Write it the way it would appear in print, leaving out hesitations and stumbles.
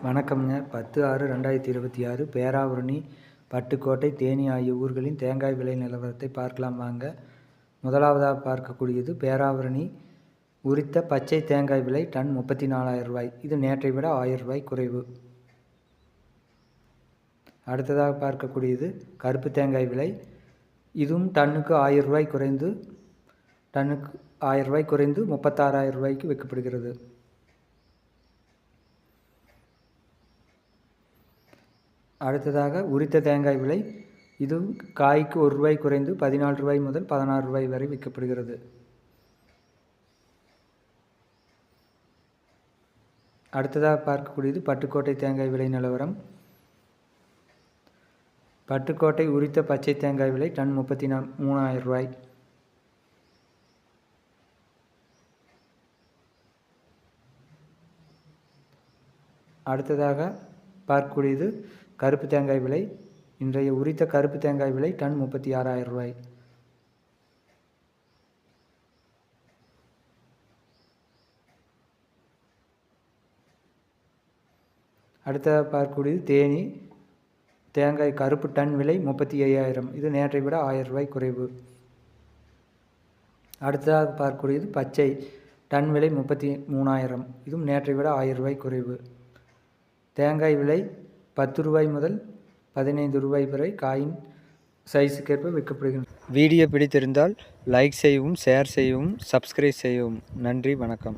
வணக்கம்ங்க. 10/6/2026 பேராவூரணி, பட்டுக்கோட்டை, தேனி ஆகிய ஊர்களின் தேங்காய் விலை நிலவரத்தை பார்க்கலாம் வாங்க. முதலாவதாக பார்க்கக்கூடியது பேராவூரணி. உரித்த பச்சை தேங்காய் விலை டன் ரூ. 34,000. இது நேற்றை விட ரூ. 1000 குறைவு. அடுத்ததாக பார்க்கக்கூடியது கருப்பு தேங்காய் விலை. இதுவும் டன்னுக்கு ரூ. 1000 குறைந்து ரூ. 36,000 விற்கப்படுகிறது. அடுத்ததாக உரித்த தேங்காய் விலை. இதுவும் காய்க்கு ரூ. 1 குறைந்து ரூ. 14 முதல் ரூ. 16 வரை விற்கப்படுகிறது. அடுத்ததாக பார்க்கக்கூடியது பட்டுக்கோட்டை தேங்காய் விலை நிலவரம். பட்டுக்கோட்டை உரித்த பச்சை தேங்காய் விலை டன் ரூ. 33,000. அடுத்ததாக பார்க்கக்கூடியது கருப்பு தேங்காய் விலை. இன்றைய உரித்த கருப்பு தேங்காய் விலை டன் ரூ. 36,000. அடுத்ததாக பார்க்கக்கூடியது தேனி. தேங்காய் கருப்பு டன் விலை 35,000. இது நேற்றை விட ரூ. 1000 குறைவு. அடுத்ததாக பார்க்கக்கூடியது பச்சை டன் விலை 33,000. இதுவும் நேற்றை விட ரூ. 1000 குறைவு. தேங்காய் விலை ரூ. 10 முதல் ரூ. 15 வரை காயின் சைஸுக்கேற்ப விற்கப்படுகின்றன. வீடியோ பிடித்திருந்தால் லைக் செய்யவும், ஷேர் செய்யவும், சப்ஸ்கிரைப் செய்யவும். நன்றி, வணக்கம்.